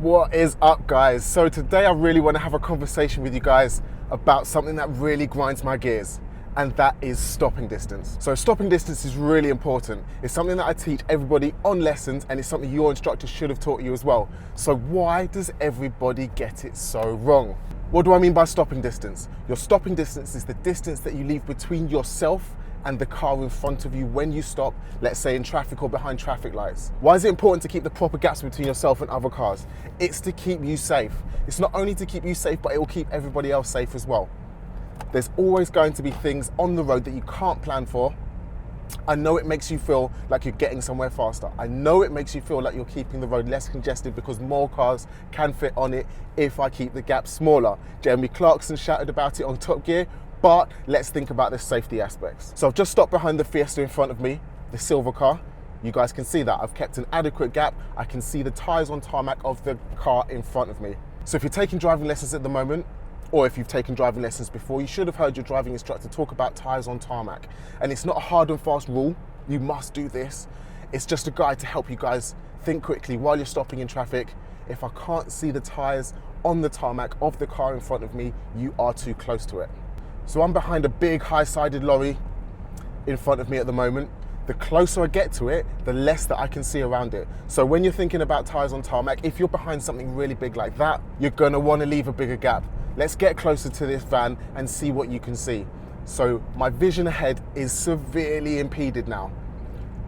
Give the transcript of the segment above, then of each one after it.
What is up, guys? So today I really want to have a conversation with you guys about something that really grinds my gears, and that is stopping distance. So stopping distance is really important. It's something that I teach everybody on lessons, and it's something your instructor should have taught you as well. So why does everybody get it so wrong? What do I mean by stopping distance? Your stopping distance is the distance that you leave between yourself and the car in front of you when you stop, let's say in traffic or behind traffic lights. Why is it important to keep the proper gaps between yourself and other cars? It's to keep you safe. It's not only to keep you safe, but it will keep everybody else safe as well. There's always going to be things on the road that you can't plan for. I know it makes you feel like you're getting somewhere faster. I know it makes you feel like you're keeping the road less congested because more cars can fit on it if I keep the gap smaller. Jeremy Clarkson shouted about it on Top Gear, but let's think about the safety aspects. So I've just stopped behind the Fiesta in front of me, the silver car. You guys can see that. I've kept an adequate gap. I can see the tyres on tarmac of the car in front of me. So if you're taking driving lessons at the moment, or if you've taken driving lessons before, you should have heard your driving instructor talk about tyres on tarmac. And it's not a hard and fast rule. You must do this. It's just a guide to help you guys think quickly while you're stopping in traffic. If I can't see the tyres on the tarmac of the car in front of me, you are too close to it. So I'm behind a big high-sided lorry in front of me at the moment. The closer I get to it, the less that I can see around it. So when you're thinking about tyres on tarmac, if you're behind something really big like that, you're gonna wanna leave a bigger gap. Let's get closer to this van and see what you can see. So my vision ahead is severely impeded now.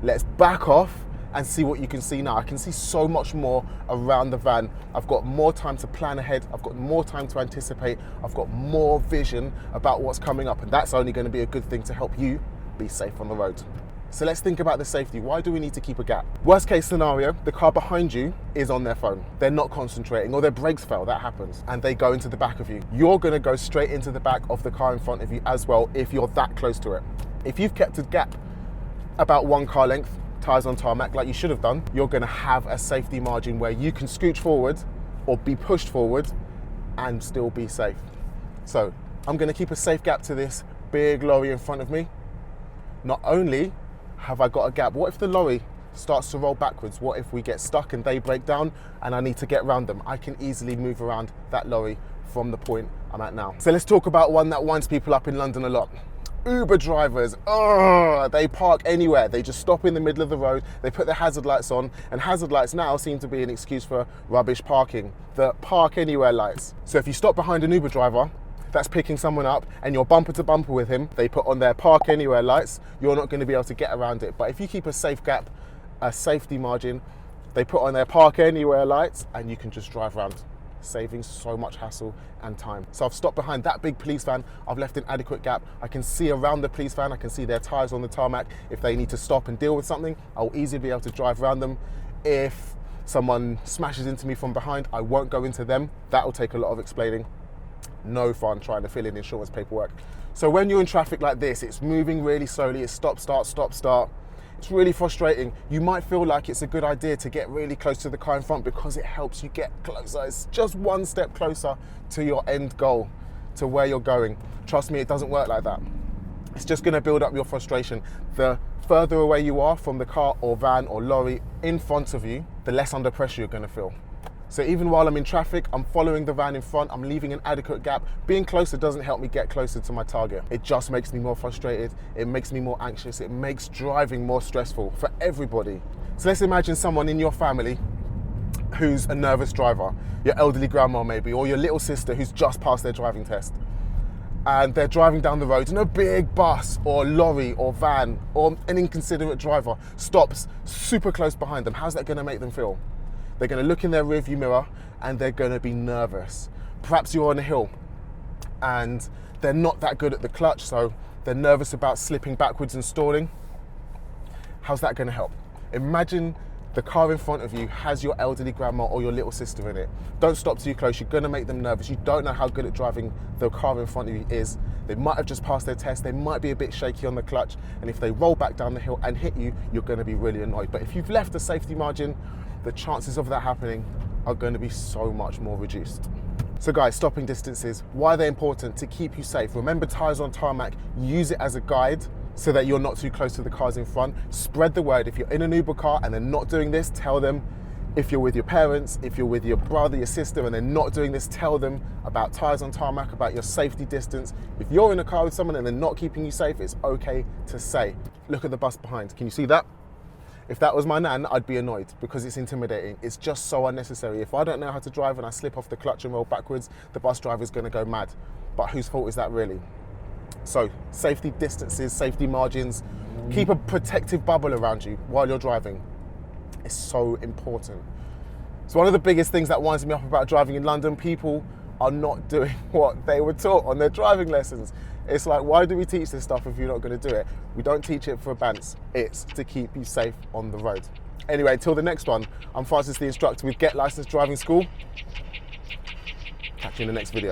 Let's back off and see what you can see now. I can see so much more around the van. I've got more time to plan ahead. I've got more time to anticipate. I've got more vision about what's coming up, and that's only going to be a good thing to help you be safe on the road. So let's think about the safety. Why do we need to keep a gap? Worst case scenario, the car behind you is on their phone. They're not concentrating, or their brakes fail, that happens, and they go into the back of you. You're gonna go straight into the back of the car in front of you as well if you're that close to it. If you've kept a gap about one car length, tyres on tarmac, like you should have done, you're gonna have a safety margin where you can scooch forward or be pushed forward and still be safe. So I'm gonna keep a safe gap to this big lorry in front of me. Not only have I got a gap, what if the lorry starts to roll backwards? What if we get stuck and they break down and I need to get around them? I can easily move around that lorry from the point I'm at now. So let's talk about one that winds people up in London a lot. Uber drivers, they park anywhere. They just stop in the middle of the road, they put their hazard lights on, and hazard lights now seem to be an excuse for rubbish parking. The park anywhere lights. So if you stop behind an Uber driver that's picking someone up and you're bumper to bumper with him, they put on their park anywhere lights, you're not going to be able to get around it. But if you keep a safe gap, a safety margin, they put on their park anywhere lights and you can just drive around, saving so much hassle and time. So I've stopped behind that big police van. I've left an adequate gap. I can see around the police van. I can see their tyres on the tarmac. If they need to stop and deal with something, I'll easily be able to drive around them. If someone smashes into me from behind, I won't go into them. That'll take a lot of explaining. No fun trying to fill in insurance paperwork. So when you're in traffic like this, it's moving really slowly. It's stop, start, stop, start. It's really frustrating. You might feel like it's a good idea to get really close to the car in front because it helps you get closer. It's just one step closer to your end goal, to where you're going. Trust me, it doesn't work like that. It's just gonna build up your frustration. The further away you are from the car or van or lorry in front of you, the less under pressure you're gonna feel. So even while I'm in traffic, I'm following the van in front, I'm leaving an adequate gap. Being closer doesn't help me get closer to my target. It just makes me more frustrated, it makes me more anxious, it makes driving more stressful for everybody. So let's imagine someone in your family who's a nervous driver, your elderly grandma maybe, or your little sister who's just passed their driving test. And they're driving down the road and a big bus or lorry or van or an inconsiderate driver stops super close behind them. How's that gonna make them feel? They're gonna look in their rearview mirror and they're gonna be nervous. Perhaps you're on a hill and they're not that good at the clutch, so they're nervous about slipping backwards and stalling. How's that gonna help? Imagine the car in front of you has your elderly grandma or your little sister in it. Don't stop too close, you're gonna make them nervous. You don't know how good at driving the car in front of you is. They might have just passed their test, they might be a bit shaky on the clutch, and if they roll back down the hill and hit you, you're gonna be really annoyed. But if you've left a safety margin, the chances of that happening are going to be so much more reduced. So guys, stopping distances, why are they important? To keep you safe. Remember tyres on tarmac, use it as a guide so that you're not too close to the cars in front. Spread the word. If you're in an Uber car and they're not doing this, tell them If you're with your parents, if you're with your brother, your sister, and they're not doing this, tell them about tyres on tarmac, about your safety distance. If you're in a car with someone and they're not keeping you safe, it's okay to say. Look at the bus behind. Can you see that? If that was my nan, I'd be annoyed because it's intimidating. It's just so unnecessary. If I don't know how to drive and I slip off the clutch and roll backwards, the bus driver's gonna go mad. But whose fault is that really? So safety distances, safety margins, keep a protective bubble around you while you're driving. It's so important. So one of the biggest things that winds me up about driving in London, people are not doing what they were taught on their driving lessons. It's like, why do we teach this stuff if you're not going to do it? We don't teach it for a bants. It's to keep you safe on the road. Anyway, until the next one, I'm Francis, the instructor with Get Licensed Driving School. Catch you in the next video.